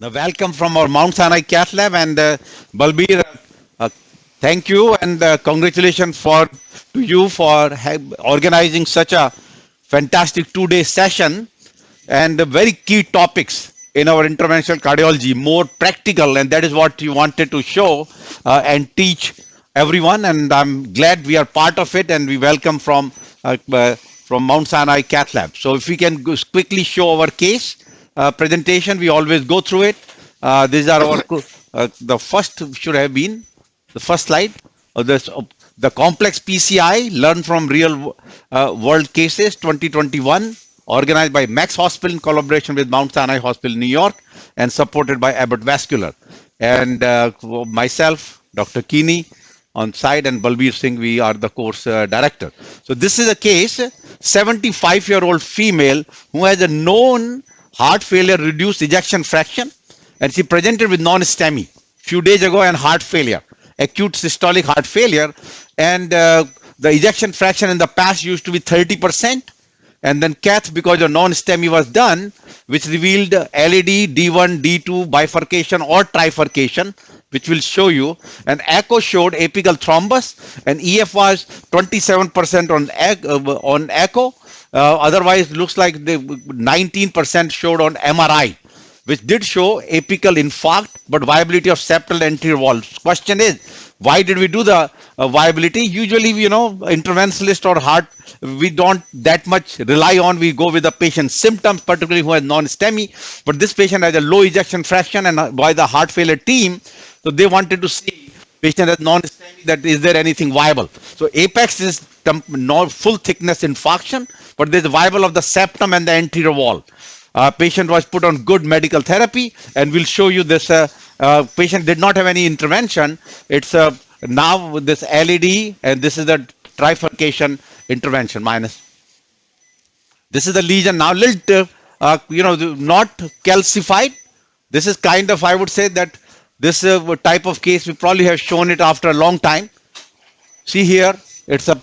The welcome from our Mount Sinai Cath Lab and Balbir, uh, thank you and congratulations to you for organizing such a fantastic 2 day session and very key topics in our interventional cardiology, more practical, and that is what you wanted to show and teach everyone. And I'm glad we are part of it, and we welcome from Mount Sinai Cath Lab. So if we can quickly show our case presentation, we always go through it. These are our the first should have been the first slide of this. The complex PCI learned from real world cases 2021, organized by Max Hospital in collaboration with Mount Sinai Hospital, New York, and supported by Abbott Vascular. And myself, Dr. Keeney, on site, and Balbir Singh, we are the course director. So this is a case, 75-year-old female who has a known heart failure, reduced ejection fraction, and she presented with non-STEMI few days ago and heart failure, acute systolic heart failure, and the ejection fraction in the past used to be 30%, and then cath because a non-STEMI was done, which revealed LAD, D1, D2 bifurcation or trifurcation, which will show you. And echo showed apical thrombus, and EF was 27% on echo. Otherwise, looks like the 19% showed on MRI, which did show apical infarct, but viability of septal anterior wall. Question is, why did we do the viability? Usually, interventionalist or heart, we don't that much rely on. We go with the patient's symptoms, particularly who has non-STEMI. But this patient has a low ejection fraction, and by the heart failure team, so they wanted to see patient has non-STEMI, that is there anything viable. So apex is full thickness infarction, but there's viable of the septum and the anterior wall. Patient was put on good medical therapy, and we'll show you this. Patient did not have any intervention. It's now this LAD, and this is the trifurcation intervention minus. This is the lesion now, little, not calcified. This is kind of, I would say that this type of case, we probably have shown it after a long time. See here, it's a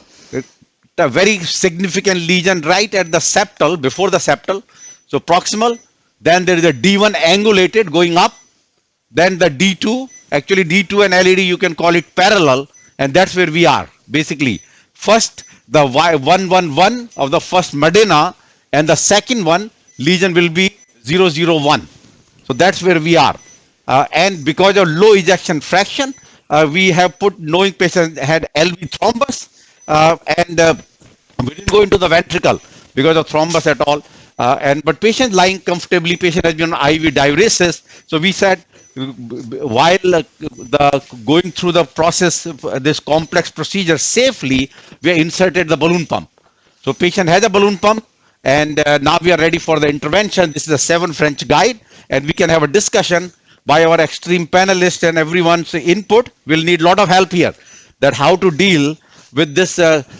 very significant lesion right at the septal, before the septal. So proximal, then there is a D1 angulated going up, then the D2, actually D2 and LAD, you can call it parallel, and that's where we are. Basically, first the Y111 of the first Medina, and the second one lesion will be 001. So that's where we are. And because of low ejection fraction, we have put, knowing patient had LV thrombus, and we didn't go into the ventricle because of thrombus at all. But patient lying comfortably, patient has been on IV diuresis. So we said, while going through the process, this complex procedure safely, we inserted the balloon pump. So patient has a balloon pump, and now we are ready for the intervention. This is a 7 French guide, and we can have a discussion by our extreme panelists, and everyone's input. We'll need a lot of help here, that how to deal with this,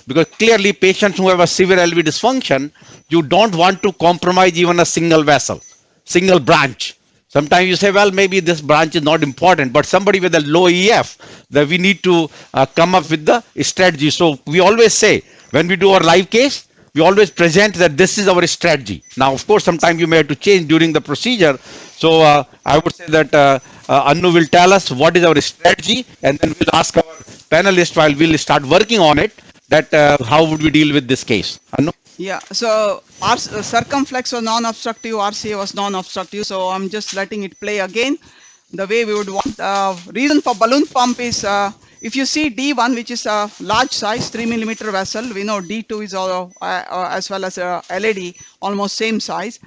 because clearly patients who have a severe LV dysfunction, you don't want to compromise even a single vessel, single branch. Sometimes you say, well, maybe this branch is not important, but somebody with a low EF, that we need to come up with the strategy. So we always say, when we do our live case, we always present that this is our strategy. Now, of course, sometimes you may have to change during the procedure. So I would say that Anu will tell us what is our strategy, and then we'll ask our panelists while we'll start working on it, that how would we deal with this case. Anu? Yeah, so our circumflex was non-obstructive, RCA was non-obstructive, so I'm just letting it play again the way we would want. Reason for balloon pump is, if you see D1, which is a large size, 3 millimeter vessel, we know D2 is as well as LAD, almost same size.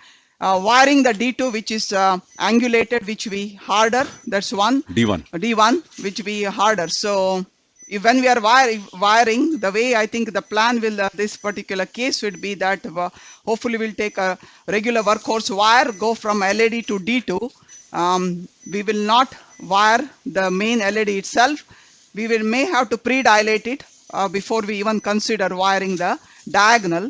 Wiring the D2, which is angulated, which we harder, that's one. D1, which we harder. So when we are wiring, the way I think the plan will, this particular case would be that hopefully we'll take a regular workhorse wire, go from LAD to D2. We will not wire the main LAD itself. We may have to pre-dilate it before we even consider wiring the diagonal.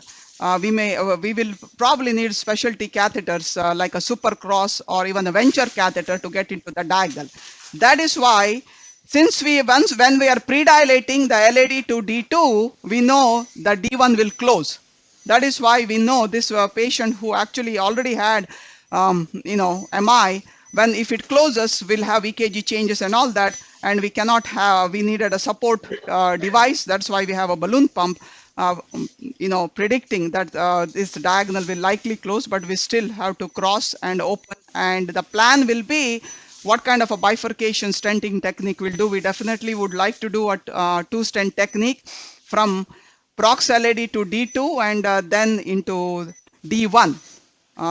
We will probably need specialty catheters like a supercross or even a venture catheter to get into the diagonal. That is why, since when we are pre-dilating the LAD to D2, we know the D1 will close. That is why we know this patient who actually already had, MI, when if it closes, we'll have EKG changes and all that, and we cannot have, we needed a support device. That's why we have a balloon pump, predicting that this diagonal will likely close, but we still have to cross and open. And the plan will be what kind of a bifurcation stenting technique we'll do. We definitely would like to do a two stent technique from prox LAD to D2 and then into D1.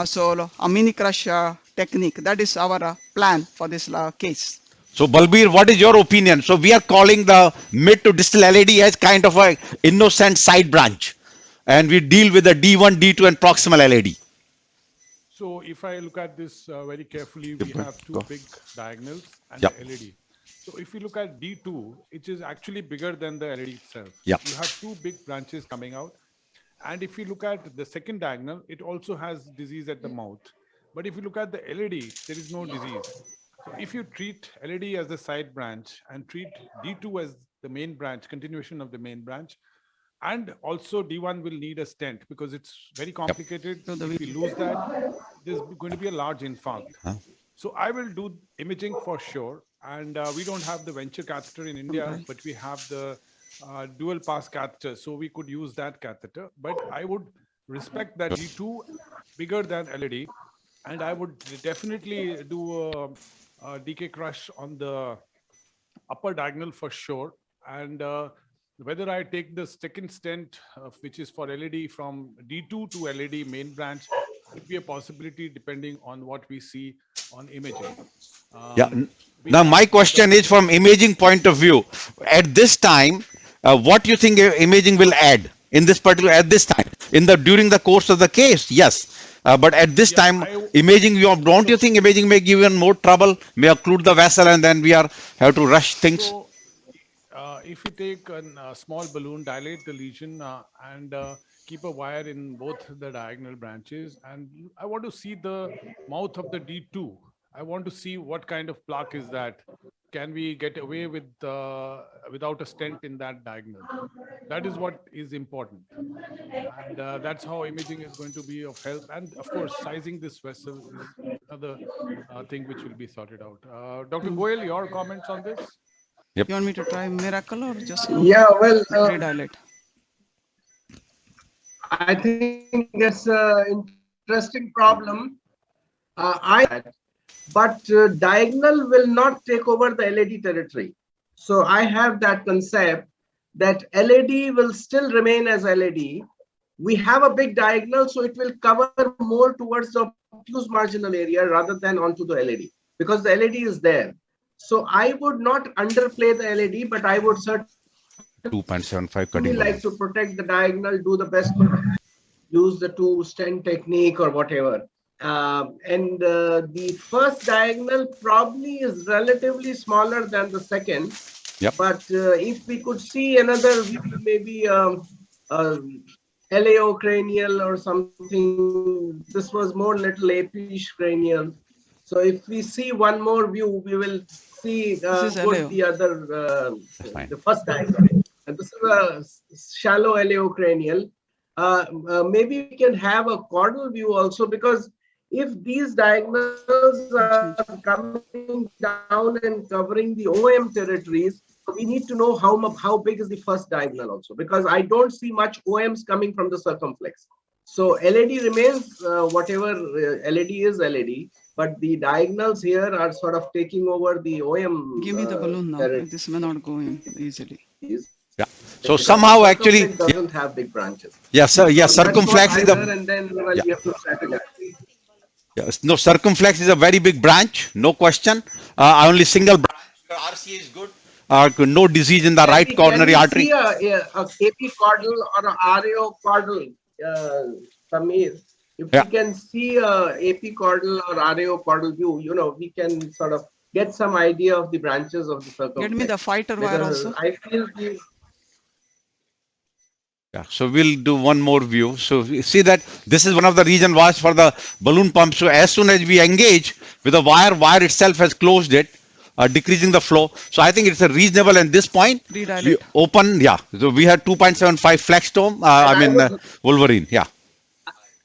So a mini crush technique. That is our plan for this case. So Balbir, what is your opinion? So we are calling the mid to distal LAD as kind of a innocent side branch, and we deal with the D1, D2 and proximal LAD. So if I look at this very carefully, we have two big diagonals and Yep. the LED. So if you look at D2, it is actually bigger than the LED itself. Yep. You have two big branches coming out. And if you look at the second diagonal, it also has disease at the mouth. But if you look at the LED, there is no disease. So if you treat LED as the side branch and treat D2 as the main branch, continuation of the main branch, and also D1 will need a stent because it's very complicated. So if you lose that, there's going to be a large infarct. So I will do imaging for sure. And we don't have the venture catheter in India, but we have the dual pass catheter. So we could use that catheter. But I would respect that D2 bigger than LED. And I would definitely do a DK crush on the upper diagonal for sure. And whether I take the second stent, which is for LED from D2 to LED main branch, could be a possibility depending on what we see on imaging. Now my question is from imaging point of view. At this time, what do you think imaging will add in this particular, at this time, during the course of the case? Yes. But at this time, imaging, don't you think imaging may give even more trouble, may occlude the vessel, and then we have to rush things? So, if you take a small balloon, dilate the lesion and keep a wire in both the diagonal branches, and I want to see the mouth of the D2. I want to see what kind of plaque is that. Can we get away with without a stent in that diagonal? That is what is important. And that's how imaging is going to be of help. And of course, sizing this vessel is another thing which will be sorted out. Dr. Goyal, your comments on this? You want me to try miracle or just redilate? I think that's an interesting problem. But diagonal will not take over the LAD territory. So I have that concept that LAD will still remain as LAD. We have a big diagonal, so it will cover more towards the obtuse marginal area rather than onto the LAD, because the LAD is there. So I would not underplay the LAD, but I would certainly 2.75 cutting. Like to protect the diagonal, do the best, use the two stent technique or whatever. And the first diagonal probably is relatively smaller than the second. Yep. But if we could see another view, maybe LAO cranial or something, this was more little AP cranial. So if we see one more view, we will see the other, the first diagonal. And this is a shallow LAO cranial. Maybe we can have a caudal view also, because if these diagonals are coming down and covering the OM territories, we need to know how big is the first diagonal also, because I don't see much OMs coming from the circumflex. So LAD remains whatever LAD is LAD, but the diagonals here are sort of taking over the OM. Give me the balloon now. This may not go in easily. Yeah. So somehow actually it doesn't have big branches. Yes, sir. Yes, circumflex is and then you have to strategize. Yes, no, circumflex is a very big branch, no question. Only single branch. RCA is good. No disease in the right coronary artery. See a AP caudal or a RAO caudal, Samir. If we can see a AP caudal or RAO caudal view, we can sort of get some idea of the branches of the circumflex. Get me the fighter wire also. I feel Yeah, so we'll do one more view. So we see that this is one of the reason was for the balloon pump. So as soon as we engage with the wire itself has closed it, decreasing the flow. So I think it's a reasonable at this point. We open, yeah. So we had 2.75 flex tome. Wolverine, yeah.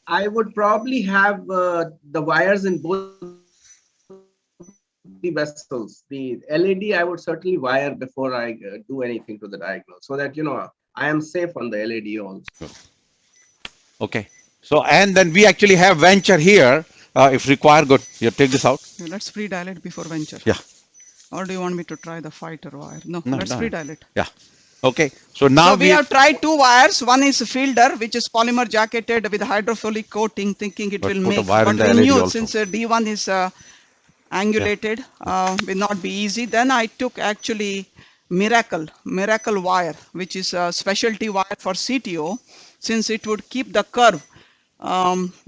I would probably have the wires in both the vessels. The LAD I would certainly wire before I do anything to the diagonal, so that I am safe on the LAD also. Okay. So, and then we actually have venture here. If required, good. You take this out. Okay, let's pre-dilate before venture. Yeah. Or do you want me to try the fighter wire? No, No, let's no. pre-dilate. Yeah. Okay. So now So we have tried two wires. One is fielder, which is polymer jacketed with hydrophilic coating, thinking it But will put a make. wire in But the we LED knew also. since D1 is angulated, will not be easy. Then I took actually miracle wire, which is a specialty wire for CTO, since it would keep the curve.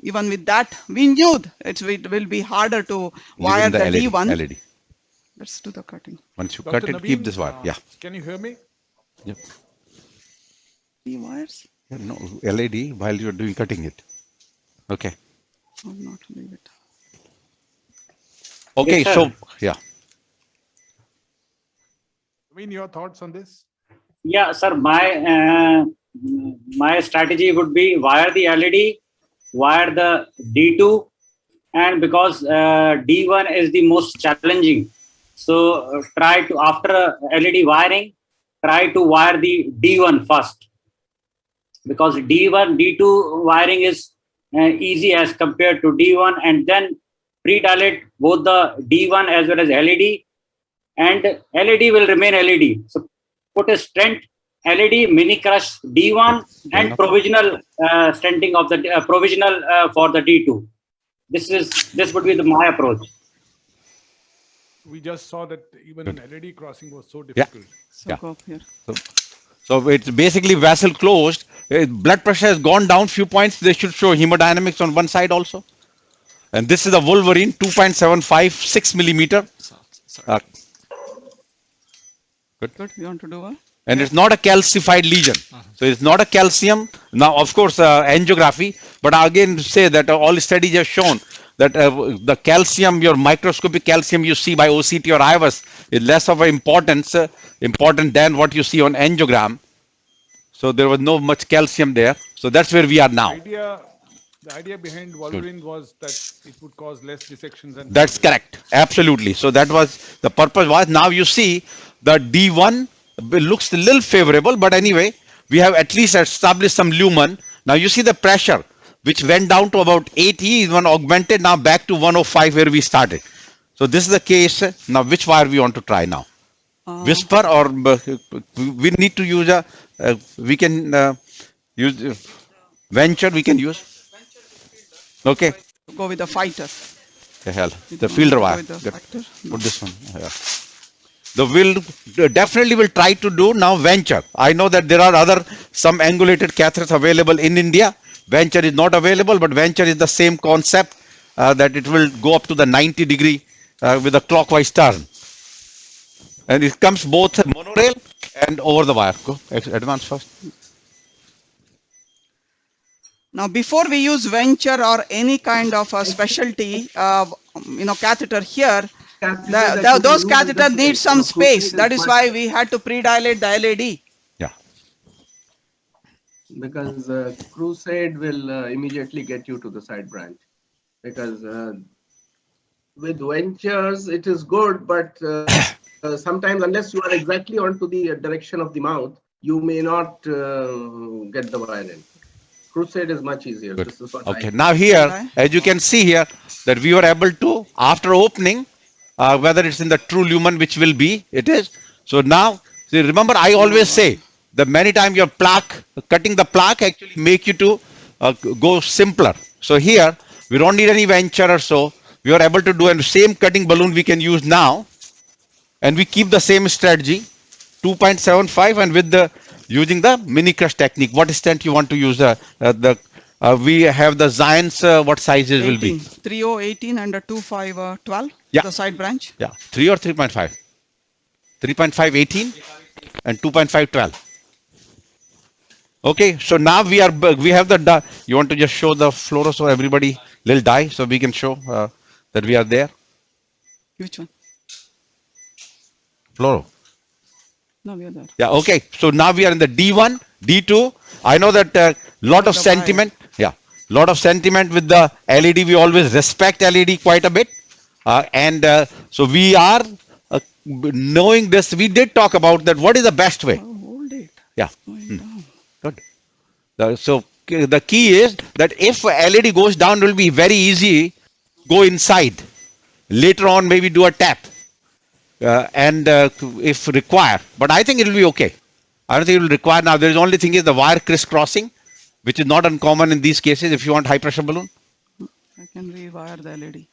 Even with that, we knew it will be harder to wire the the LED, D1. LED. Let's do the cutting. Once you Dr. cut it, Naveen, keep this wire. Yeah. Can you hear me? Yep. 3 wires? Yeah, no, LED while you're doing cutting it. Okay. Or not leave it. Okay. Yes, sir. So, yeah. I mean, your thoughts on this? Yeah, sir. My strategy would be wire the LED, wire the D2, and because D1 is the most challenging, so try to, after LED wiring, try to wire the D1 first, because D1 D2 wiring is easy as compared to D1, and then pre-dilate both the D1 as well as LED, and LED will remain LED. So put a stent LED, mini crush D1, and provisional stenting of the provisional for the D2. This would be my approach. We just saw that even an LED crossing was so Yeah. difficult. So Yeah. go up here. So it's basically vessel closed. Blood pressure has gone down few points. They should show hemodynamics on one side also. And this is a Wolverine 2.75, 6 millimeter. Good. You want to do what? And it's not a calcified lesion. So it's not a calcium. Now, of course, angiography, but again say that all studies have shown that the calcium, your microscopic calcium you see by OCT or IVUS is less of an importance, important than what you see on angiogram. So there was no much calcium there. So that's where we are now. The idea behind Wolverine was that it would cause less dissections and That's correct. Absolutely. So that was the purpose was. Now you see the D1 looks a little favorable, but anyway, we have at least established some lumen. Now you see the pressure, which went down to about 80, is one augmented now back to 105 where we started. So this is the case. Now which wire we want to try now? Whisper or we need to use we can use venture, we can use. Okay. Go with the fighter. The hell, the fielder wire. With the factor. Put this one. Yeah. The will definitely will try to do now venture. I know that there are some angulated catheters available in India. Venture is not available, but venture is the same concept that it will go up to the 90-degree with a clockwise turn. And it comes both monorail and over the wire. Go advance first. Now, before we use venture or any kind of a specialty, catheter here, those catheters need some space. That is why we had to pre-dilate the LAD. Yeah. Because Crusade will immediately get you to the side branch. Because with ventures, it is good, but sometimes unless you are exactly onto the direction of the mouth, you may not get the wire in. Crusade is much easier. Good. This is what Okay. Now here, as you can see here, that we were able to, after opening, whether it's in the true lumen, which will be, it is. So now, see, remember I always say that many times your plaque, cutting the plaque actually make you to go simpler. So here, we don't need any venture or so. We are able to do the same cutting balloon we can use now. And we keep the same strategy, 2.75 and with the using the mini crush technique. What stent you want to use? We have the Zions, what sizes 18. will be? 3018 and a 2512, Yeah. the side branch. Yeah, 3 or 3.5? 3.5 18 and 2.5 12. Okay, so now we have the, you want to just show the fluoro so everybody little die so we can show that we are there? Which one? Fluoro. No, we are there. Yeah, okay. So now we are in the D1, D2. I know that lot of The sentiment. Yeah, lot of sentiment with the LED. We always respect LED quite a bit. So we are knowing this. We did talk about that. What is the best way? Oh, hold it. Yeah. Going down. Good. So the key is that if LED goes down, it will be very easy to go inside. Later on, maybe do a tap if required. But I think it will be okay. I don't think it will require now. There is only thing is the wire crisscrossing, which is not uncommon in these cases if you want high pressure balloon. I can rewire the LED.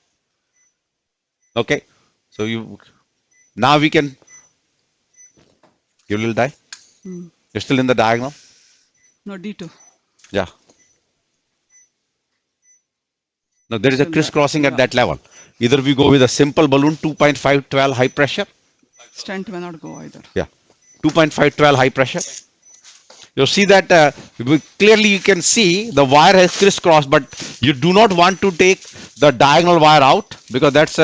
Okay. So now we can you will die. You're still in the diagonal. No, D2. Yeah. No, there is a crisscrossing at that level. Either we go with a simple balloon, 2.512 high pressure. Stent may not go either. Yeah. 2.512 high pressure. You see that clearly you can see the wire has crisscrossed, but you do not want to take the diagonal wire out because that's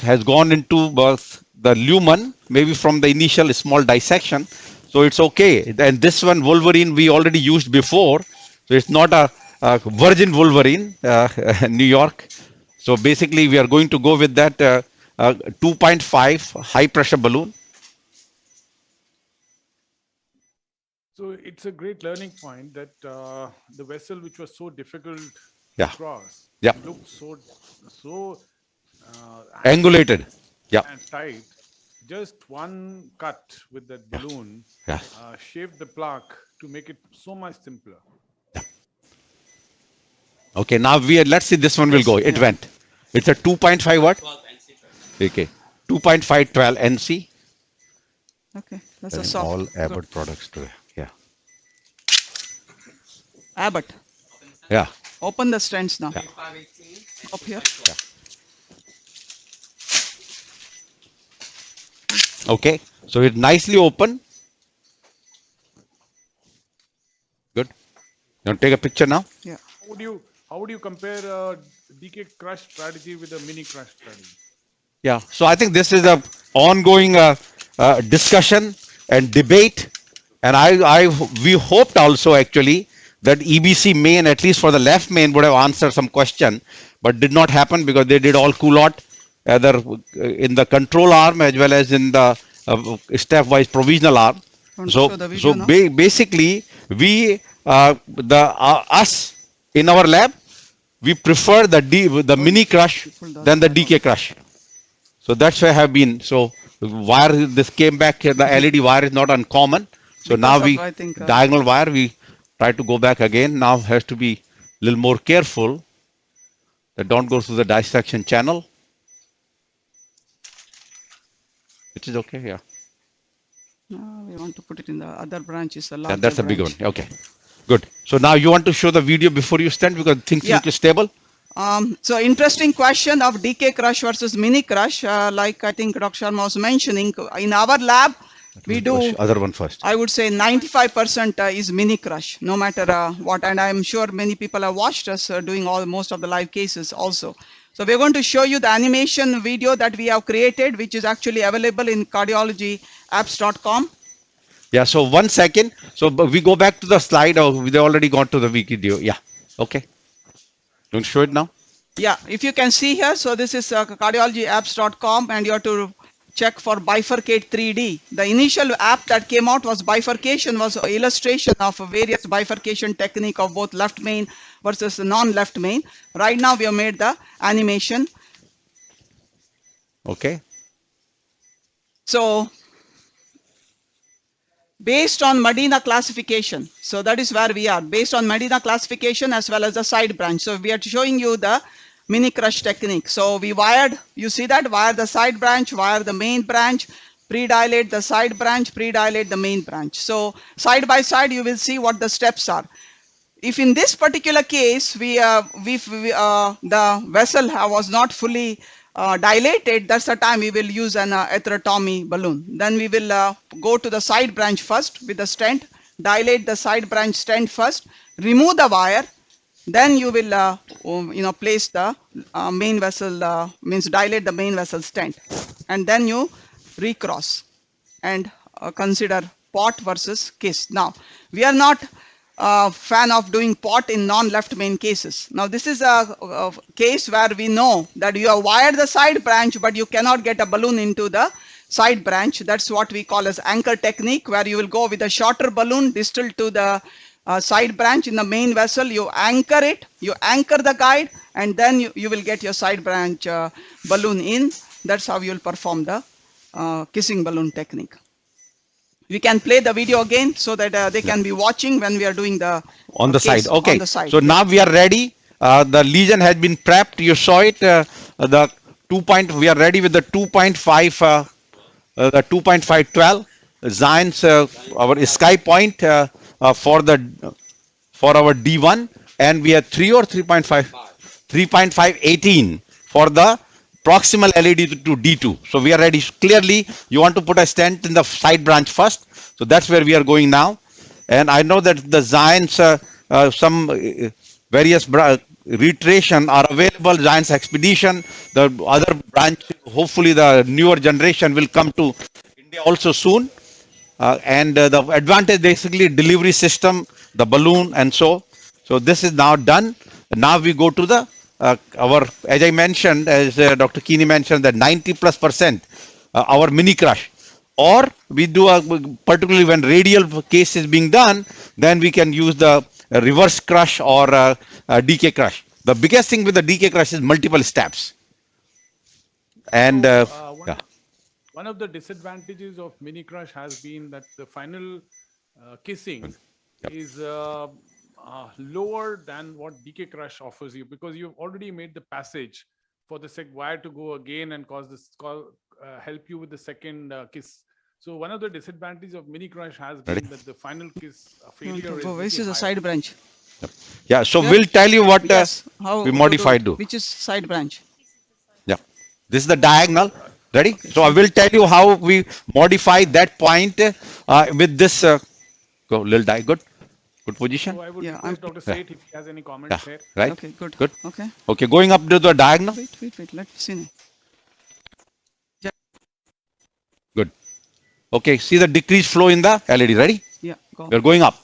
has gone into the lumen, maybe from the initial small dissection. So it's okay. And this one Wolverine we already used before. So it's not a virgin Wolverine, New York. So basically we are going to go with that 2.5 high pressure balloon. So it's a great learning point that the vessel, which was so difficult Yeah. to cross, Yeah. looked so Angulated. Yeah. and tight. Just one cut with that balloon Yeah. shaved the plaque to make it so much simpler. Okay, now let's see this one will go. It went. It's a 2.5 what? Okay. 2.512 NC. Okay, that's a soft. All Abbott products today. Yeah. Abbott. Yeah. Open the stents now. Up here. Okay. So it's nicely open. Good. You want to take a picture now? Yeah. How would you compare a DK crush strategy with a mini crush strategy? Yeah. So I think this is a ongoing discussion and debate, and we hoped also actually that EBC main, at least for the left main, would have answered some question, but did not happen because they did all culotte, either in the control arm as well as in the step-wise provisional arm. So basically, we us in our lab, we prefer the mini crush than the DK crush. So that's why I have been. So wire, this came back here, the LED wire is not uncommon. So now diagonal wire, we try to go back again. Now has to be a little more careful that don't go through the dissection channel. It is okay, yeah. No, we want to put it in the other branches. That's a big one. Okay, good. So now you want to show the video before you stand because things look stable. So interesting question of DK crush versus mini crush. Like I think Dr. Sharma was mentioning, in our lab, we do other one first. I would say 95% is mini crush, no matter what. And I'm sure many people have watched us doing most of the live cases also. So we're going to show you the animation video that we have created, which is actually available in cardiologyapps.com. Yeah, so 1 second. So we go back to the slide, or we already got to the video. Yeah, okay. You want to show it now? Yeah, if you can see here, so this is cardiologyapps.com, and you have to check for bifurcate 3D. The initial app that came out was bifurcation, was an illustration of various bifurcation technique of both left main versus non-left main. Right now we have made the animation. Okay. So based on Medina classification, so that is where we are, based on Medina classification as well as the side branch. So we are showing you the mini crush technique. So we wired, you see that, wire the side branch, wire the main branch, pre-dilate the side branch, pre-dilate the main branch. So side by side you will see what the steps are. If in this particular case the vessel was not fully dilated, that's the time we will use an atherectomy balloon. Then we will go to the side branch first with the stent, dilate the side branch stent first, remove the wire, then you will place the main vessel, means dilate the main vessel stent, and then you recross and consider pot versus kiss. Now we are not fan of doing pot in non-left main cases. Now this is a case where we know that you have wired the side branch, but you cannot get a balloon into the side branch. That's what we call as anchor technique, where you will go with a shorter balloon distal to the side branch in the main vessel. You anchor it, you anchor the guide, and then you will get your side branch balloon in. That's how you will perform the kissing balloon technique. We can play the video again so that they can be watching when we are doing the on the case side. Okay. on the side. So now we are ready. The lesion has been prepped. You saw it. The 2 point. We are ready with the 2.5. The 2.512. Zion's our sky point for our D1, and we have 3 or 3.5. 3.518 for the proximal LED to D2. So we are ready. Clearly, you want to put a stent in the side branch first. So that's where we are going now. And I know that the Zions, some various reiteration are available. Zions Expedition, the other branch, hopefully the newer generation will come to India also soon. And the advantage basically delivery system, the balloon and so. So this is now done. Now we go to the as I mentioned, as Dr. Keeney mentioned, that 90+% our mini crush, or we do particularly when radial case is being done, then we can use the reverse crush or DK crush. The biggest thing with the DK crush is multiple steps. And one of the disadvantages of mini crush has been that the final kissing is lower than what DK crush offers you, because you've already made the passage for the wire to go again and help you with the second kiss. So one of the disadvantages of mini crush has been that the final kiss failure is Which is a side branch? yeah, so we'll tell you what How we modified to. Which is side branch? Yeah, this is the diagonal. Ready? So I will tell you how we modify that point with this. Go little die. Good. Good position. So I would request Dr. Seth if he has any comments there. Right. Okay, good. Good. Okay. Okay, going up to the diagonal. Wait. Let's see. Good. Okay, see the decreased flow in the LED. Ready? Yeah, go. We're going up.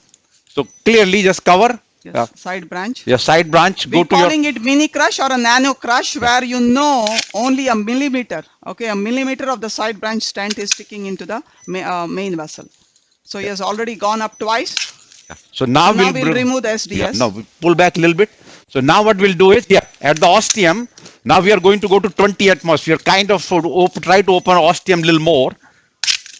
So clearly just cover. Yes, side branch. Your side branch. We're calling it mini crush or a nano crush, where you know only a millimeter. Okay, a millimeter of the side branch stent is sticking into the main vessel. So he has already gone up twice. So now we'll remove the SDS. Yeah, now we pull back a little bit. So now what we'll do is, at the ostium, now we are going to go to 20 atmosphere, kind of try to open ostium a little more.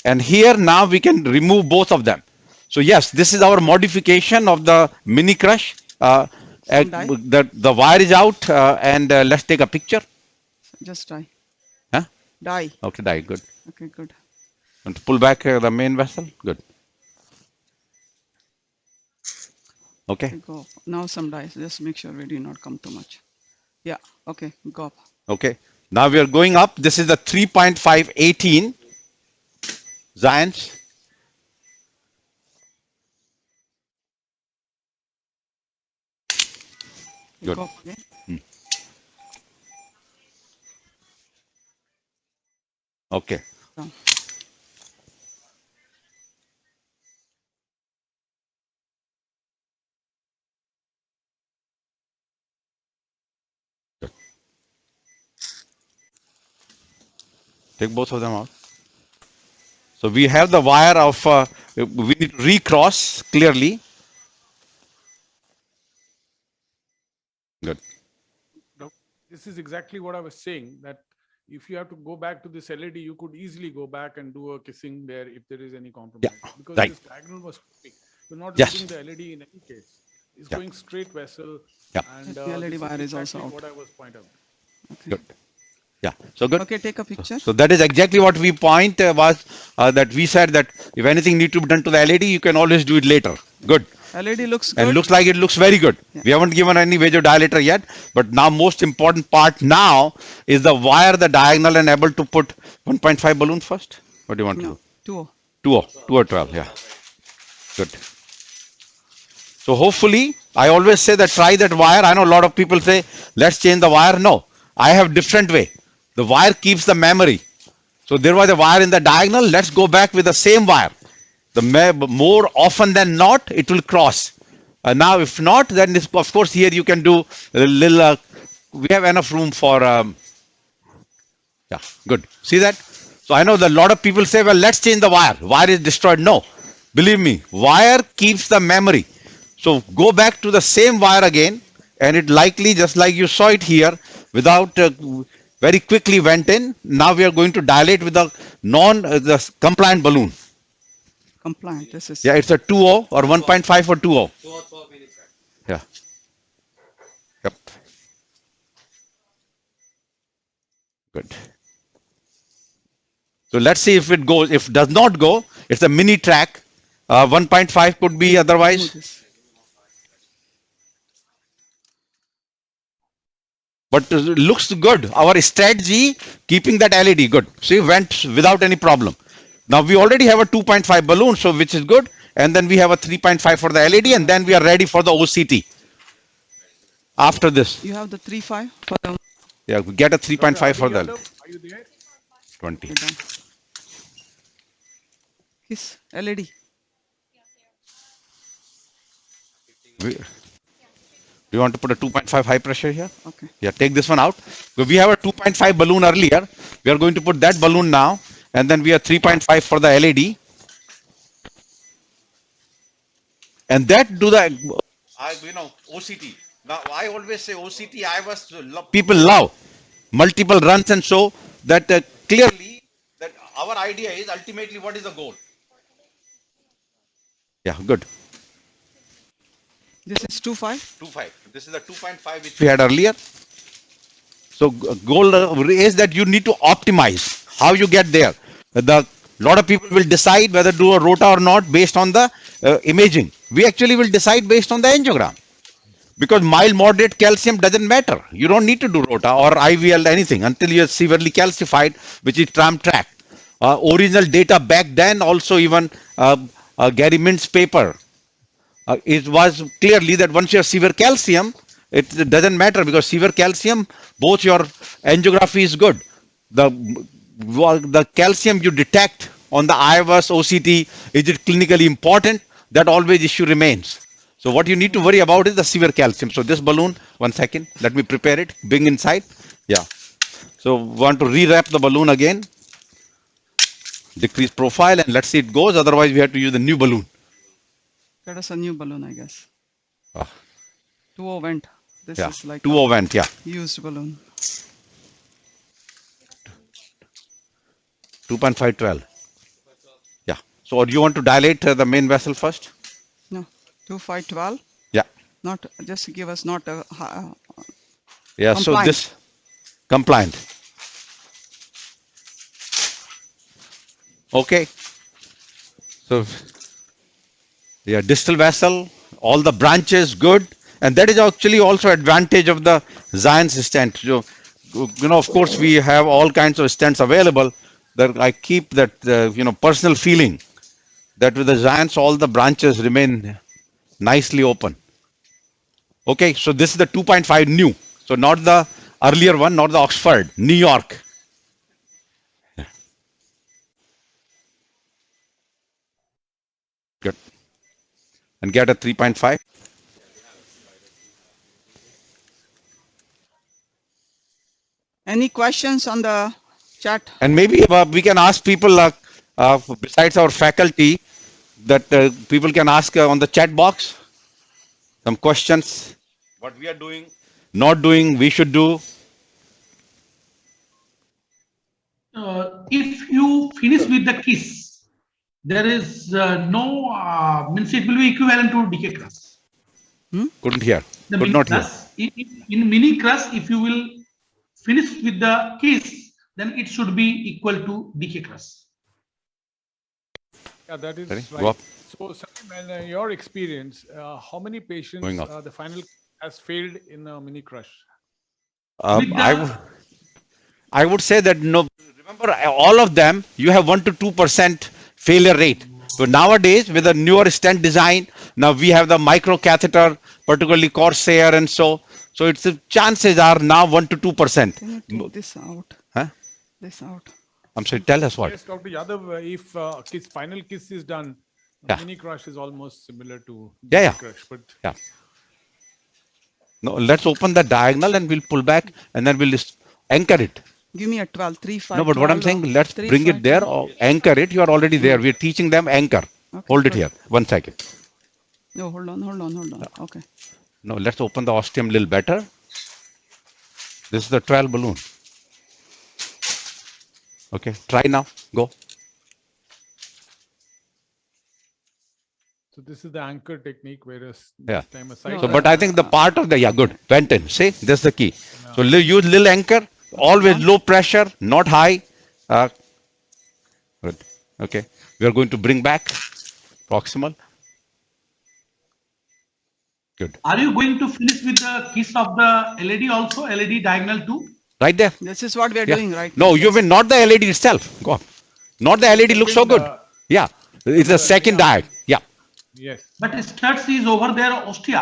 And here now we can remove both of them. So yes, this is our modification of the mini crush. The wire is out, and let's take a picture. Just die. Huh? Die. Okay, die. Good. Okay, good. And to pull back the main vessel. Good. Okay. Go up. Now some dice. Just make sure we do not come too much. Yeah. Okay. Go up. Okay. Now we are going up. This is the 3.518 Zions. Good. Go up again. Okay. Down. Take both of them out. So we have the wire of, we need to recross clearly. Good. This is exactly what I was saying, that if you have to go back to this LED, you could easily go back and do a kissing there if there is any compromise. Yeah, because right. this diagonal was quick. You're not Yes. using the LED in any case. It's Yeah. going straight vessel. Yeah. And The LED this wire is exactly also out. what I was pointing out. Okay. Good. Yeah. So good. Okay, take a picture. So that is exactly what we point was that we said that if anything need to be done to the LED, you can always do it later. Good. LED looks good. And looks like it looks very good. Yeah. We haven't given any vasodilator yet, but now most important part now is the wire, the diagonal, and able to put 1.5 balloon first. What do you want to No, do? 2. 2 or 12, yeah. Good. So hopefully, I always say that try that wire. I know a lot of people say, let's change the wire. No, I have different way. The wire keeps the memory. So there was a wire in the diagonal. Let's go back with the same wire. The more often than not, it will cross. Now, if not, then this, of course here you can do a little. We have enough room for. Yeah, good. See that? So I know that a lot of people say, well, let's change the wire. Wire is destroyed. No, believe me, wire keeps the memory. So go back to the same wire again, and it likely, just like you saw it here, without very quickly went in. Now we are going to dilate with the the compliant balloon. Compliant. This is. Yeah, it's a 2.0 or 1.5 or 2.0. Yeah. Yep. Good. So let's see if it goes. If it does not go, it's a mini track. 1.5 could be otherwise. But it looks good. Our strategy, keeping that LED good. See, went without any problem. Now we already have a 2.5 balloon, so which is good. And then we have a 3.5 for the LED, and then we are ready for the OCT. After this. You have the 3.5 for the. Yeah, we get a 3.5 for the. Are you there? 20. His LED. Do you want to put a 2.5 high pressure here? Okay. Yeah, take this one out. So we have a 2.5 balloon earlier. We are going to put that balloon now. And then we have 3.5 for the LED. And that do the, OCT. Now, I always say OCT, people love multiple runs, and so that clearly that our idea is ultimately what is the goal. Yeah, good. This is 2.5? 2.5. This is the 2.5 which we had earlier. So goal is that you need to optimize how you get there. The lot of people will decide whether to do a rota or not based on the imaging. We actually will decide based on the angiogram. Because mild, moderate calcium doesn't matter. You don't need to do rota or IVL anything until you're severely calcified, which is tram track. Original data back then, also even Gary Mint's paper, it was clearly that once you have severe calcium, it doesn't matter, because severe calcium, both your angiography is good. The calcium you detect on the IVUS, OCT, is it clinically important? That always issue remains. So what you need to worry about is the severe calcium. So this balloon, 1 second, let me prepare it, bring inside. Yeah. So want to rewrap the balloon again. Decrease profile, and let's see it goes. Otherwise, we have to use the new balloon. That is a new balloon, I guess. 2.0 vent. This Yeah, is like 2.0 vent, yeah. used balloon. 2.512. Yeah. So do you want to dilate the main vessel first? No, 2.512. Yeah. Not just give us not a. Yeah. Compliant. So this compliant. Okay. So yeah, distal vessel, all the branches good, and that is actually also advantage of the Zions stent. So, of course, we have all kinds of stents available. That I keep that personal feeling that with the Zions, all the branches remain nicely open. Okay, so this is the 2.5 new. So not the earlier one, not the Oxford, New York. Good. And get a 3.5. Any questions on the chat? And maybe we can ask people, besides our faculty, that people can ask on the chat box some questions. What we are doing, not doing, we should do. If you finish with the kiss, there is means it will be equivalent to decay crush. Couldn't hear. The Could mini not hear. crush, in mini crush, if you will finish with the kiss, then it should be equal to decay crush. Yeah, that is Sorry, right. go up. So, Salim, in your experience, how many patients Going up. the final has failed in a mini crush? I would say that remember, all of them, you have 1 to 2% failure rate. So nowadays, with the newer stent design, now we have the micro catheter, particularly Corsair, and so its chances are now 1 to 2%. Can you take this out? Huh? This out. I'm sorry, tell us what. Yes, Dr. Yadav, if final kiss is done, Yeah. Mini crush is almost similar to Yeah. crush, but Yeah. No, let's open the diagonal and we'll pull back and then we'll just anchor it. Give me a 12, 3, 5, No, but what I'm 12, saying, let's 3, bring 5, it there 12. or anchor it. You are already there. We're teaching them anchor. Okay, Hold it good. here. 1 second. No, hold on. Okay. No, let's open the ostium a little better. This is the 12 balloon. Okay, try now. Go. so this is the anchor technique, whereas Yeah. this time a No, side. So, but I think the part of the, yeah, good. Went in. See, that's the key. So, use little anchor, always low pressure, not high. Good. Okay. We are going to bring back proximal. Good. Are you going to finish with the kiss of the LED also, LED diagonal too? Right there. This is what we are Yeah. doing, right? No, you mean not the LED itself. Go on. Not the LED looks so good. Yeah. It's the second diag. Yeah. Yes. But studs is over there, ostia.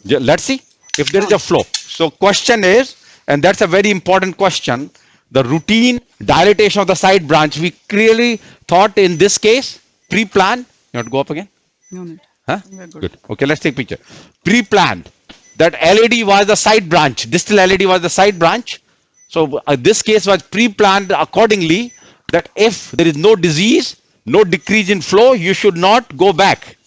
Let's see if there is a flow. So question is, and that's a very important question, the routine dilatation of the side branch, we clearly thought in this case, pre-planned. You want to go up again? No need. Huh? We are good. Good. Okay, let's take picture. Pre-planned. That LED was the side branch. Distal LED was the side branch. So this case was pre-planned accordingly that if there is no disease, no decrease in flow, you should not go back.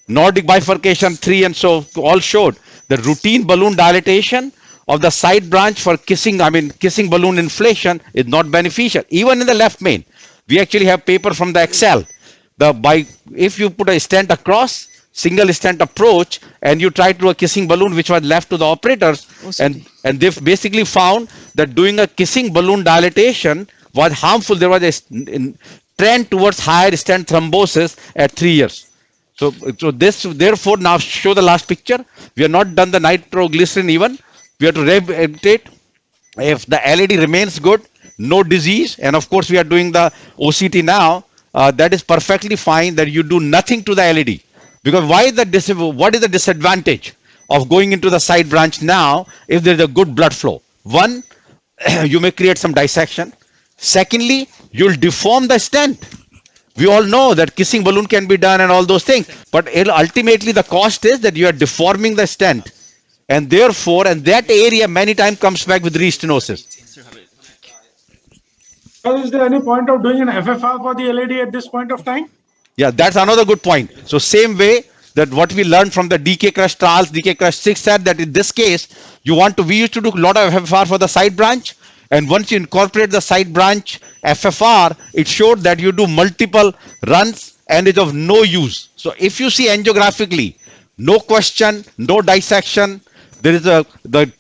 Nordic bifurcation 3 and so all showed the routine balloon dilatation of the side branch for kissing balloon inflation is not beneficial. Even in the left main, we actually have paper from the Excel. If you put a stent across, single stent approach, and you try to do a kissing balloon which was left to the operators, and they've basically found that doing a kissing balloon dilatation was harmful. There was a trend towards higher stent thrombosis at 3 years. So this, therefore, now show the last picture. We have not done the nitroglycerin even. We have to rehabilitate. If the LED remains good, no disease, and of course we are doing the OCT now, that is perfectly fine that you do nothing to the LED. Because what is the disadvantage of going into the side branch now if there is a good blood flow? One, you may create some dissection. Secondly, you'll deform the stent. We all know that kissing balloon can be done and all those things, but ultimately the cost is that you are deforming the stent, and therefore, and that area many times comes back with restenosis. So is there any point of doing an FFR for the LED at this point of time? Yeah, that's another good point. So same way that what we learned from the DK crush trials, DK crush 6 said that in this case, we used to do a lot of FFR for the side branch. And once you incorporate the side branch FFR, it showed that you do multiple runs and it's of no use. So if you see angiographically, no question, no dissection, there is the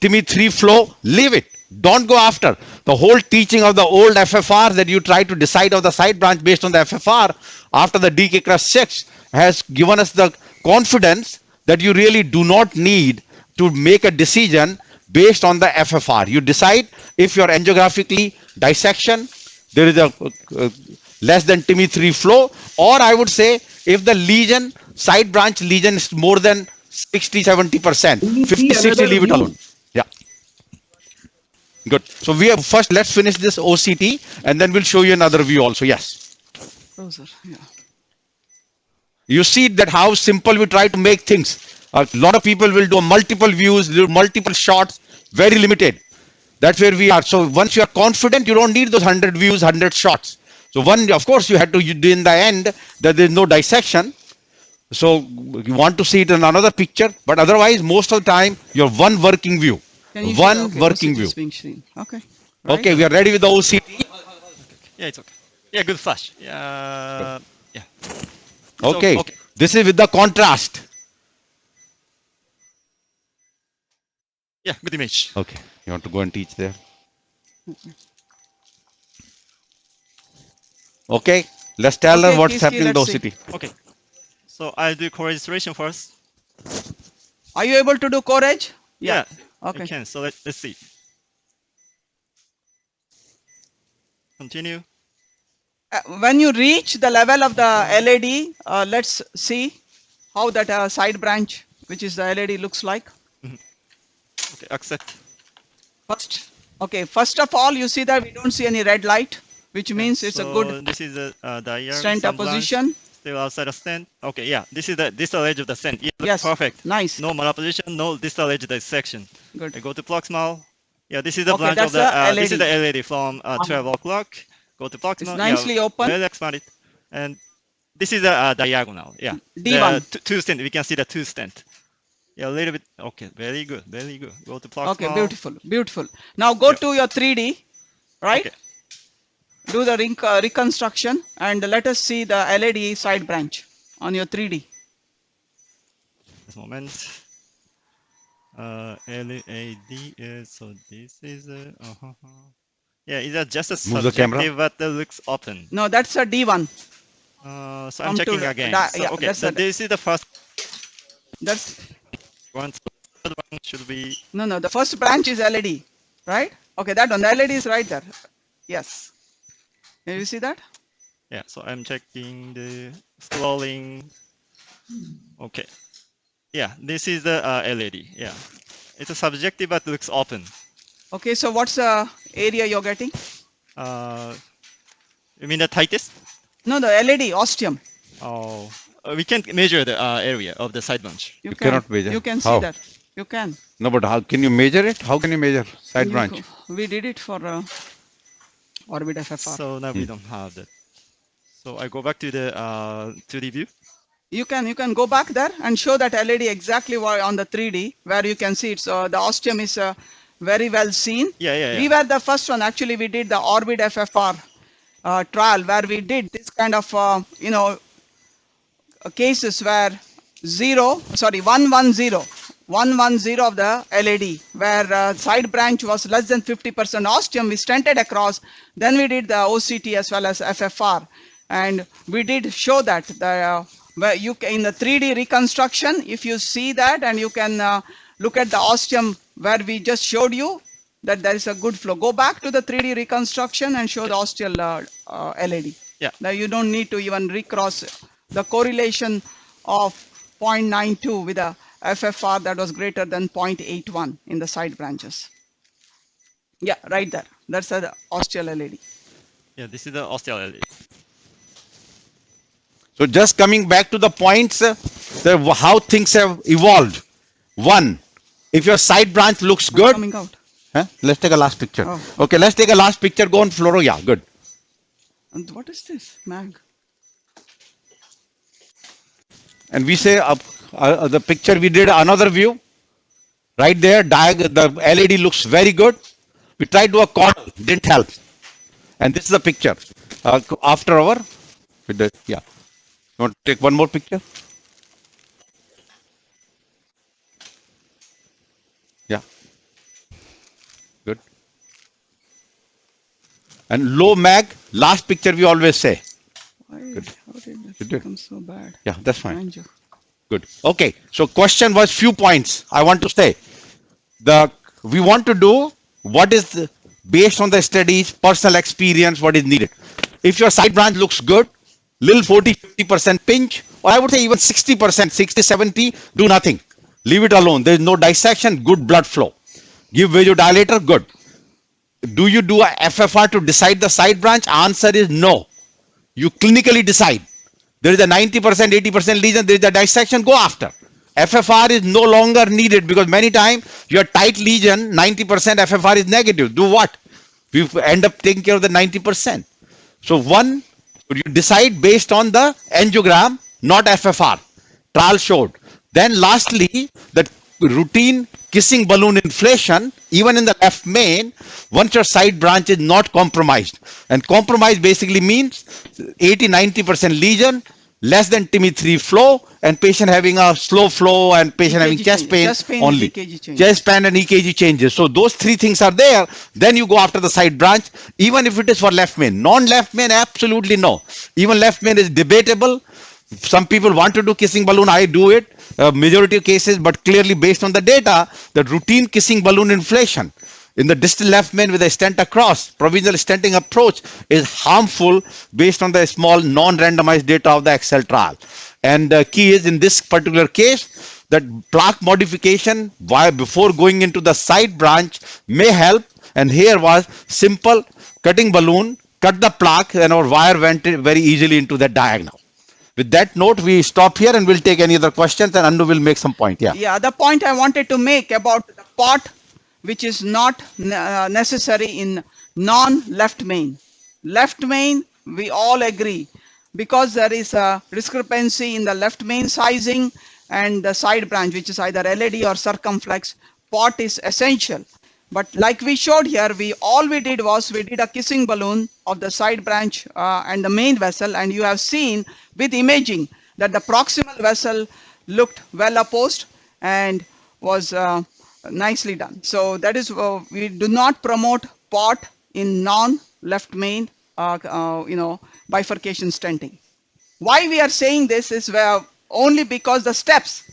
TIMI 3 flow, leave it. Don't go after. The whole teaching of the old FFR that you try to decide of the side branch based on the FFR after the DK crush 6 has given us the confidence that you really do not need to make a decision based on the FFR. You decide if your angiographically dissection, there is a less than TIMI 3 flow, or I would say if the lesion, side branch lesion is more than 60-70%, 50-60, leave it alone. Yeah. Good. So let's finish this OCT and then we'll show you another view also. Yes. Closer, yeah. You see that how simple we try to make things. A lot of people will do multiple views, do multiple shots, very limited. That's where we are. So once you are confident, you don't need those 100 views, 100 shots. So of course, you had to do in the end that there is no dissection. So you want to see it in another picture, but otherwise, most of the time, you have one working view. One working view. Okay. Right. Okay, we are ready with the OCT. Yeah, it's okay. Yeah, good flash. Yeah. Yeah. Okay. This is with the contrast. Yeah, good image. Okay. You want to go and teach there? Okay. Let's tell them what's happening in the OCT. Okay. So I'll do co-registration first. Are you able to do co-reg? Yeah. Okay. I can. So let's see. Continue. When you reach the level of the LAD, let's see how that side branch, which is the LAD, looks like. Okay, accept. First of all, you see that we don't see any red light, which means it's a good this is a dia stent apposition. Still outside the stent. Okay, yeah. This is the distal edge of the stent. Yeah, Yes. perfect. Nice. No malposition, no distal edge dissection. Good. I go to proximal. Yeah, this is the Okay, branch of that's the the this is the LAD. LED from 12 o'clock. Go to proximal. It's nicely open. Well expanded. And this is the diagonal. Yeah. D1. The two stent. We can see the two stent. Yeah, a little bit. Okay, very good, very good. Go to proximal. Okay, beautiful, beautiful. Now go to your 3D, right? Okay. Do the reconstruction and let us see the LAD side branch on your 3D. This moment. LAD is so this is yeah, it's just a Move the camera. subjective, but it looks open. No, that's a D1. So I'm checking again. So, yeah, okay, so this is the first That's one. So the third one should be no. The first branch is LAD, right? Okay, that one. The LAD is right there. Yes. Can you see that? yeah. So I'm checking the scrolling. Okay. Yeah, this is the LAD. Yeah, it's a subjective, but looks open. Okay, so what's the area you're getting? You mean the tightest? No, the LAD ostium. Oh, we can measure the area of the side branch. You cannot measure. You can see How? that. You can. No, but how can you measure it? How can you measure side You branch? We did it for orbit FFR. So now we don't have that. So I go back to the 2D view. You can go back there and show that LED exactly on the 3D where you can see it. So the ostium is very well seen. Yeah. We were the first one. Actually, we did the orbit FFR trial where we did this kind of cases where 110 of the LAD where side branch was less than 50% ostium. We stented across. Then we did the OCT as well as FFR, and we did show that the where you can, in the 3D reconstruction, if you see that and you can look at the ostium where we just showed you that there is a good flow. Go back to the 3D reconstruction and show the ostial LAD. Yeah. Now you don't need to even recross the correlation of 0.92 with a FFR that was greater than 0.81 in the side branches. Yeah, right there. That's the ostial LAD. Yeah, this is the ostial LAD. So just coming back to the points, how things have evolved. One, if your side branch looks good, Coming out. Let's take a last picture. Oh. Okay, let's take a last picture. Go on fluoro. Yeah, good. And what is this? Mag. And we say the picture we did another view. Right there, the LED looks very good. We tried to do a corner, didn't help. And this is the picture after our. Yeah. You want to take one more picture? Yeah. Good. And low mag, last picture we always say. Why? Good. How did You it did. become so bad? Yeah, that's fine. Angio. Good. Okay. So question was few points I want to say. We want to do what is based on the studies, personal experience, what is needed. If your side branch looks good, little 40-50% pinch, or I would say even 60%, 60-70, do nothing. Leave it alone. There is no dissection, good blood flow. Give vasodilator, good. Do you do a FFR to decide the side branch? Answer is no. You clinically decide. There is a 90%, 80% lesion, there is a dissection, go after. FFR is no longer needed because many times your tight lesion, 90% FFR is negative. Do what? We end up taking care of the 90%. So one, you decide based on the angiogram, not FFR. Trial showed. Then lastly, the routine kissing balloon inflation, even in the left main, once your side branch is not compromised. And compromise basically means 80-90% lesion, less than TIMI3 flow, and patient having a slow flow and patient having chest pain only. Chest pain and EKG changes. So those three things are there. Then you go after the side branch, even if it is for left main. Non-left main, absolutely no. Even left main is debatable. Some people want to do kissing balloon. I do it. Majority of cases, but clearly based on the data, the routine kissing balloon inflation in the distal left main with a stent across, provisional stenting approach is harmful based on the small non-randomized data of the Excel trial. And the key is in this particular case that plaque modification before going into the side branch may help. And here was simple cutting balloon, cut the plaque, and our wire went very easily into the diagonal with that note, we stop here and we'll take any other questions, and Andu will make some point. Yeah. Yeah, the point I wanted to make about the part which is not necessary in non-left main. Left main, we all agree, because there is a discrepancy in the left main sizing and the side branch, which is either LAD or circumflex, pot is essential. But like we showed here, all we did was we did a kissing balloon of the side branch and the main vessel, and you have seen with imaging that the proximal vessel looked well opposed and was nicely done. So that is, we do not promote pot in non-left main, bifurcation stenting. Why we are saying this is only because the steps.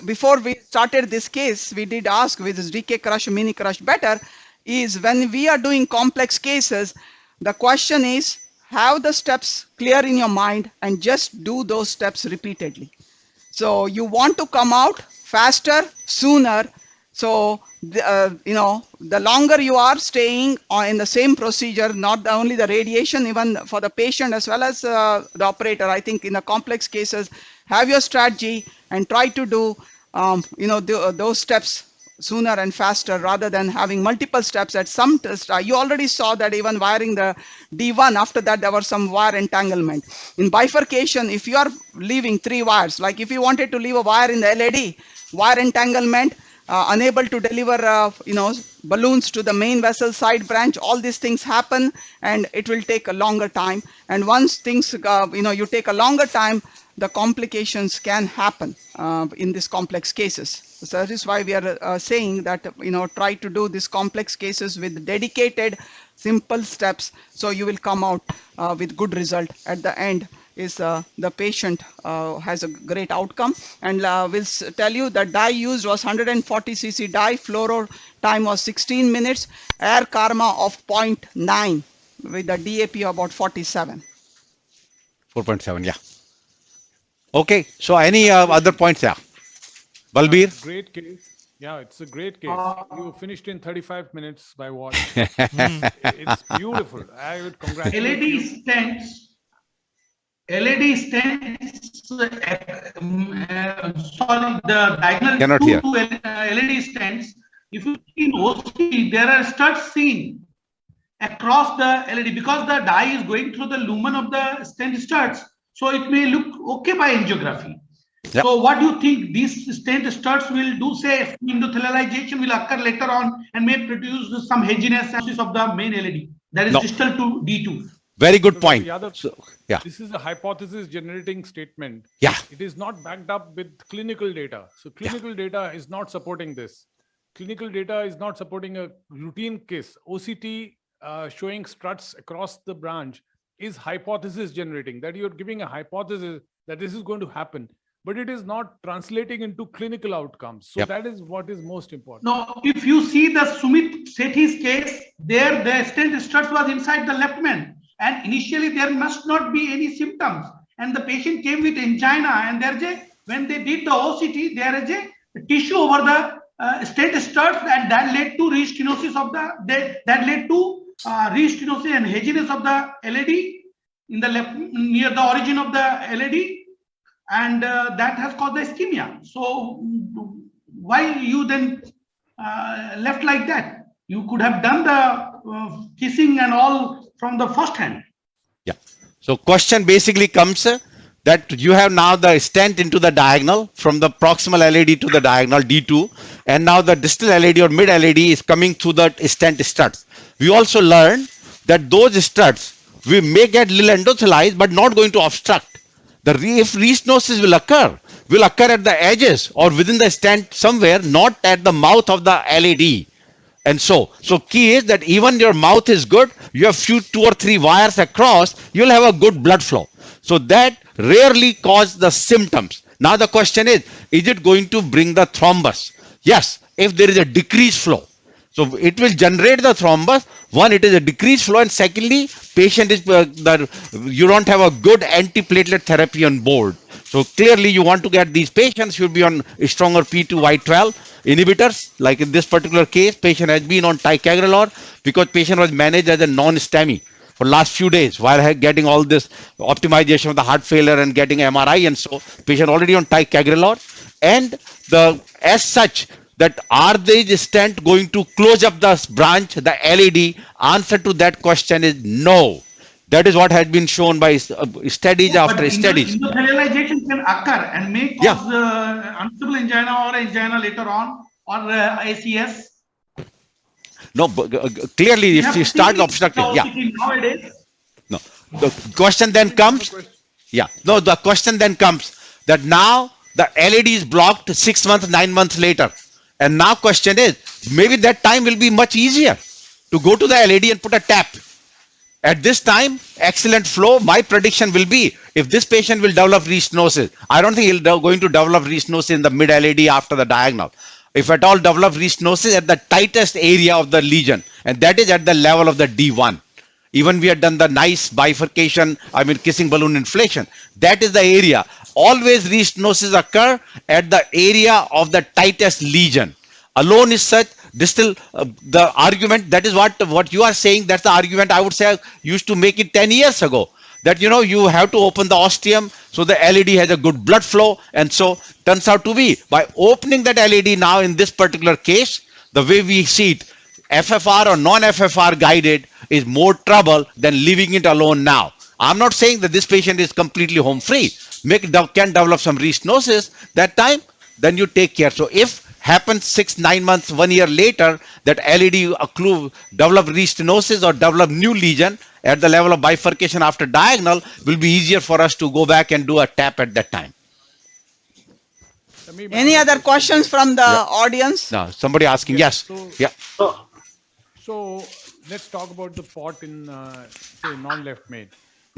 Before we started this case, we did ask, with this DK crush, mini crush better, is when we are doing complex cases, the question is, have the steps clear in your mind and just do those steps repeatedly. So you want to come out faster, sooner. So, the longer you are staying in the same procedure, not only the radiation, even for the patient as well as the operator, I think in the complex cases, have your strategy and try to do, those steps sooner and faster rather than having multiple steps at some test. You already saw that even wiring the D1, after that there was some wire entanglement. In bifurcation, if you are leaving 3 wires, like if you wanted to leave a wire in the LAD, wire entanglement, unable to deliver balloons to the main vessel side branch, all these things happen and it will take a longer time. And once things, you take a longer time, the complications can happen in these complex cases. So that is why we are saying that, try to do these complex cases with dedicated, simple steps. So you will come out with good result at the end. Is the patient has a great outcome, and we'll tell you the dye used was 140 cc dye, fluoro time was 16 minutes, air karma of 0.9 with the DAP about 47. 4.7, yeah. Okay, so any other points? Yeah. Balbir? Great case. Yeah, it's a great case. You finished in 35 minutes by watch. It's beautiful. I would congratulate you. LED stents, sorry, the diagonal Cannot hear. two LED stents. If you see in OC, there are studs seen across the LED because the dye is going through the lumen of the stent studs. So it may look okay by angiography. Yep. So what do you think these stent studs will do? Say endothelialization will occur later on and may produce some hedginess of the main LED. That is distal to D2. Very good point. So, yeah. This is a hypothesis generating statement. Yeah. It is not backed up with clinical data. So clinical data is not supporting this. Clinical data is not supporting a routine case. OCT showing struts across the branch is hypothesis generating, that you're giving a hypothesis that this is going to happen, but it is not translating into clinical outcomes. So that is what is most important. No, if you see the Sumit Sethi's case, there the stent struts was inside the left main. And initially there must not be any symptoms, and the patient came with angina, and when they did the OCT, there is a tissue over the stent studs, and that led to restenosis of restenosis and hedginess of the LAD in the left near the origin of the LAD, and that has caused the ischemia. So why you then left like that? You could have done the kissing and all from the first hand. Yeah. So question basically comes that you have now the stent into the diagonal from the proximal LAD to the diagonal D2, and now the distal LAD or mid LAD is coming through the stent studs. We also learned that those studs we may get little endothelized but not going to obstruct. If restenosis will occur at the edges or within the stent somewhere, not at the mouth of the LAD. And so key is that even your mouth is good, you have 2 or 3 wires across, you'll have a good blood flow. So that rarely causes the symptoms. Now the question is it going to bring the thrombus? Yes, if there is a decreased flow. So it will generate the thrombus. One, it is a decreased flow, and secondly, patient is you don't have a good antiplatelet therapy on board. So clearly you want to get these patients should be on stronger P2Y12 inhibitors. Like in this particular case, patient has been on ticagrelor because patient was managed as a non-STEMI. for last few days while getting all this optimization of the heart failure and getting MRI, and so patient already on ticagrelor. And the as such that are they stent going to close up the branch, the LED? Answer to that question is no. That is what has been shown by studies after studies. Endothelialization can occur and may cause unstable angina or angina later on, or ACS. No, clearly if you start obstructing, Nowadays. No, the question then comes, the question then comes that now the LED is blocked 6 months, 9 months later. And now question is, maybe that time will be much easier to go to the LED and put a tap. At this time, excellent flow. My prediction will be, if this patient will develop restenosis, I don't think he'll going to develop restenosis in the mid LED after the diagonal. If at all develop restenosis at the tightest area of the lesion, and that is at the level of the D1. Even we had done the nice bifurcation, kissing balloon inflation. That is the area. Always restenosis occur at the area of the tightest lesion. Alone is such, distal, the argument, that is what you are saying, that's the argument I would say I used to make it 10 years ago. That, you have to open the ostium so the LED has a good blood flow, and so turns out to be, by opening that LED now in this particular case, the way we see it, FFR or non-FFR guided is more trouble than leaving it alone now. I'm not saying that this patient is completely home free. Can develop some restenosis that time, then you take care. So if happens 6, 9 months, 1 year later, that LED develop restenosis or develop new lesion at the level of bifurcation after diagonal, will be easier for us to go back and do a tap at that time. Any other questions from the audience? No, somebody asking, yes. So let's talk about the port in, say, non-left main.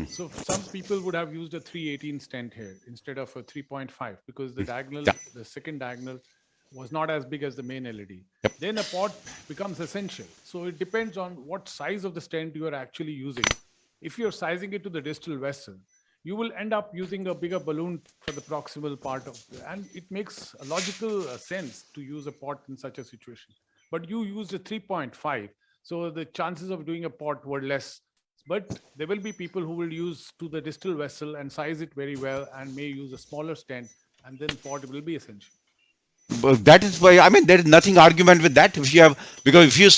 So some people would have used a 318 stent here instead of a 3.5 because the diagonal, the second diagonal was not as big as the main LED. Then a port becomes essential. So it depends on what size of the stent you are actually using. If you're sizing it to the distal vessel, you will end up using a bigger balloon for the proximal part of it. And it makes a logical sense to use a port in such a situation. But you used a 3.5, so the chances of doing a port were less. But there will be people who will use to the distal vessel and size it very well and may use a smaller stent, and then port will be essential. But that is why, there is nothing argument with that. If you have, because if you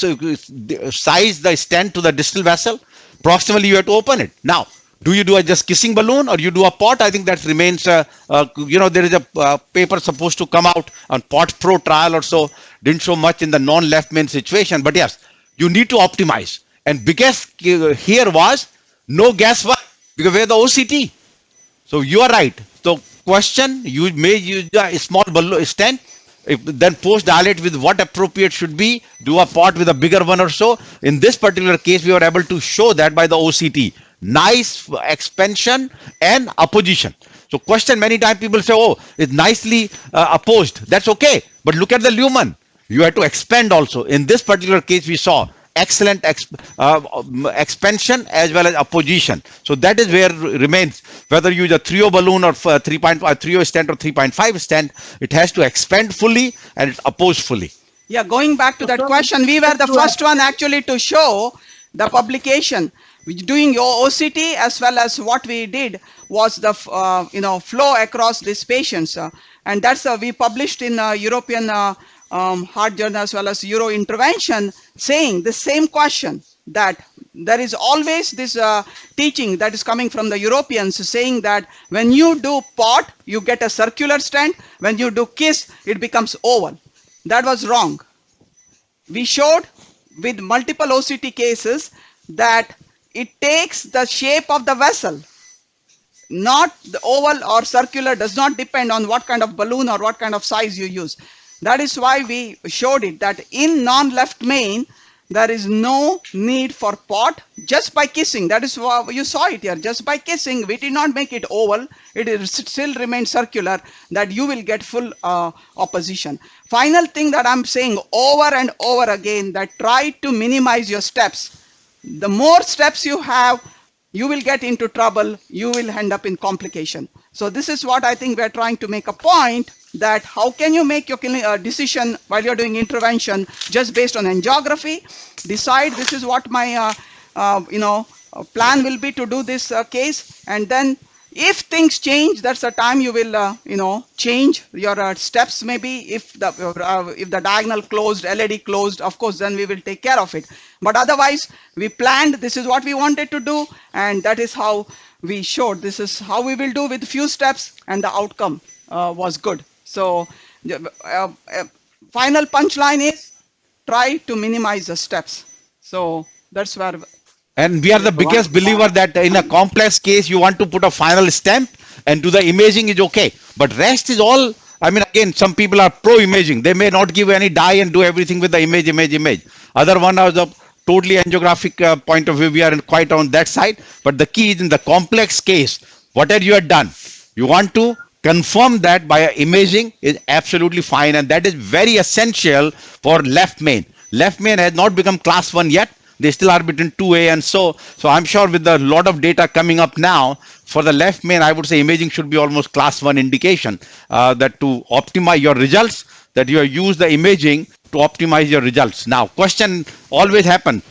size the stent to the distal vessel, proximally you have to open it. Now, do you do a just kissing balloon or you do a port? I think that remains, there is a paper supposed to come out on port pro trial or so. Didn't show much in the non-left main situation, but yes, you need to optimize. And biggest here was no gas work because we have the OCT. So you are right. So question, you may use a small balloon stent, then post dilate with what appropriate should be, do a port with a bigger one or so. In this particular case, we were able to show that by the OCT. Nice expansion and opposition. So question, many times people say, oh, it's nicely opposed. That's okay. But look at the lumen. You have to expand also. In this particular case, we saw excellent expansion as well as opposition. So that is where remains, whether you use a 3.0 balloon or 3.5 3.0 stent or 3.5 stent, it has to expand fully and it's opposed fully. Yeah, going back to that question, we were the first one actually to show the publication. Doing your OCT as well as what we did was the flow across these patients, and that's we published in European Heart Journal as well as Euro Intervention, saying the same question, that there is always this teaching that is coming from the Europeans saying that when you do port, you get a circular stent. When you do kiss, it becomes oval. That was wrong. We showed with multiple OCT cases that it takes the shape of the vessel. Not the oval or circular does not depend on what kind of balloon or what kind of size you use. That is why we showed it that in non-left main, there is no need for port just by kissing. That is why you saw it here. Just by kissing, we did not make it oval. It still remains circular, that you will get full opposition. Final thing that I'm saying over and over again, that try to minimize your steps. The more steps you have, you will get into trouble. You will end up in complication. So this is what I think we're trying to make a point, that how can you make your decision while you're doing intervention just based on angiography, decide this is what my plan will be to do this case, and then if things change, that's the time you will change your steps. Maybe if the diagonal closed, LAD closed, of course then we will take care of it. But otherwise we planned, this is what we wanted to do, and that is how we showed this is how we will do with few steps, and the outcome was good. So final punchline is try to minimize the steps. So that's where. And we are the biggest believer that in a complex case, you want to put a final stamp and do the imaging is okay. But rest is all, I mean, again, some people are pro imaging. They may not give any dye and do everything with the image. Other one is the totally angiographic point of view. We are quite on that side. But the key is in the complex case, whatever you have done, you want to confirm that by imaging is absolutely fine. And that is very essential for left main. Left main has not become class 1 yet. They still are between 2A and so I'm sure with a lot of data coming up now for the left main, I would say imaging should be almost class 1 indication that to optimize your results, that you use the imaging to optimize your results. Now, question always happen.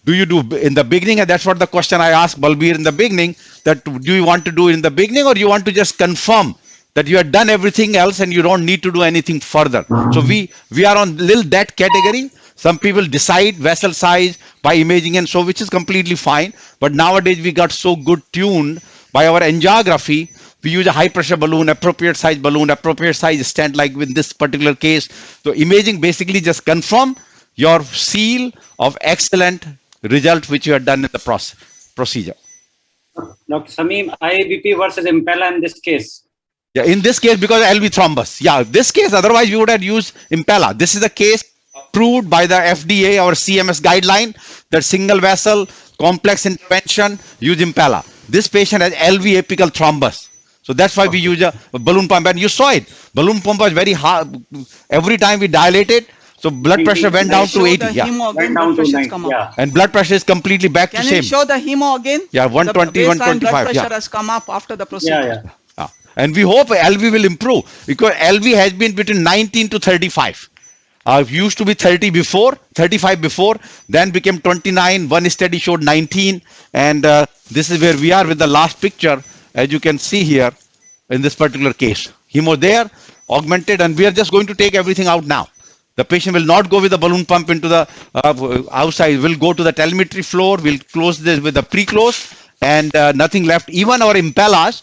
Do you do in the beginning? And that's what the question I asked Balbir in the beginning, that do you want to do in the beginning or you want to just confirm that you have done everything else and you don't need to do anything further? So we are on little that category. Some people decide vessel size by imaging and so, which is completely fine. But nowadays we got so good tuned by our angiography. We use a high pressure balloon, appropriate size stent, like with this particular case. So imaging basically just confirm your seal of excellent result which you have done in the procedure. Dr. Sameem, IABP versus Impella in this case. Yeah, in this case, because LV thrombus. Yeah, this case, otherwise we would have used Impella. This is a case approved by the FDA or CMS guideline that single vessel complex intervention use Impella. This patient has LV apical thrombus. So that's why we use a balloon pump, and you saw it. Balloon pump was very hard. Every time we dilated, so blood pressure went down to 80. Yeah. Went down to 90, yeah. And blood pressure is completely back to same. Can you show the hemo again? Yeah, 120, the 125. Blood pressure yeah. has come up after the procedure. Yeah. And we hope LV will improve because LV has been between 19 to 35. Used to be 35 before, then became 29. One study showed 19. And this is where we are with the last picture, as you can see here in this particular case. Hemo there, augmented, and we are just going to take everything out now. The patient will not go with the balloon pump into the outside. We'll go to the telemetry floor. We'll close this with the pre-close and nothing left. Even our impellas,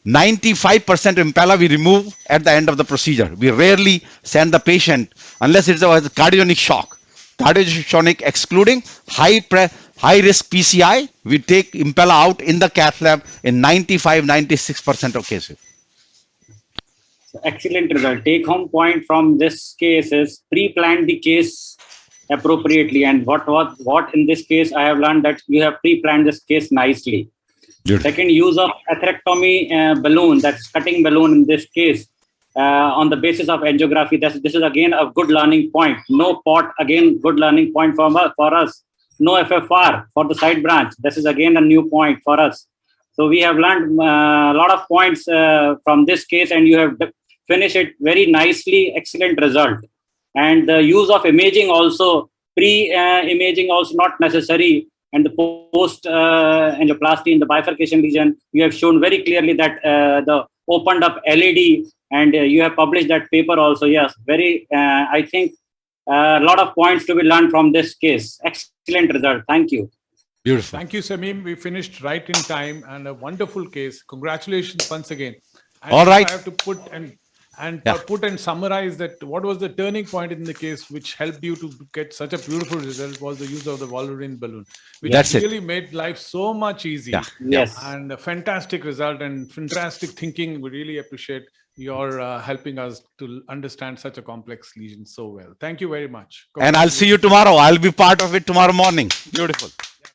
95% impella we remove at the end of the procedure. We rarely send the patient unless it's a cardiogenic shock. Cardiogenic excluding high risk PCI, we take impella out in the cath lab in 95-96% of cases. Excellent result. Take home point from this case is pre-planned the case appropriately, and what in this case I have learned that you have pre-planned this case nicely. Beautiful. Second, use of atherectomy balloon, that's cutting balloon in this case on the basis of angiography. This is again a good learning point. No pot, again good learning point for us. No FFR for the side branch. This is again a new point for us. So we have learned a lot of points from this case, and you have finished it very nicely. Excellent result. And the use of imaging also, pre-imaging also not necessary. And the post angioplasty in the bifurcation region, you have shown very clearly that the opened up LAD, and you have published that paper also. Yes, very, I think a lot of points to be learned from this case. Excellent result. Thank you. Beautiful. Thank you, Sameem. We finished right in time and a wonderful case. Congratulations once again. And all right. I have to put and summarize that what was the turning point in the case which helped you to get such a beautiful result was the use of the Wolverine balloon, which really made life so much easier. Yeah. Yes. And a fantastic result and fantastic thinking. We really appreciate your helping us to understand such a complex lesion so well. Thank you very much. And I'll see you tomorrow. I'll be part of it tomorrow morning. Beautiful.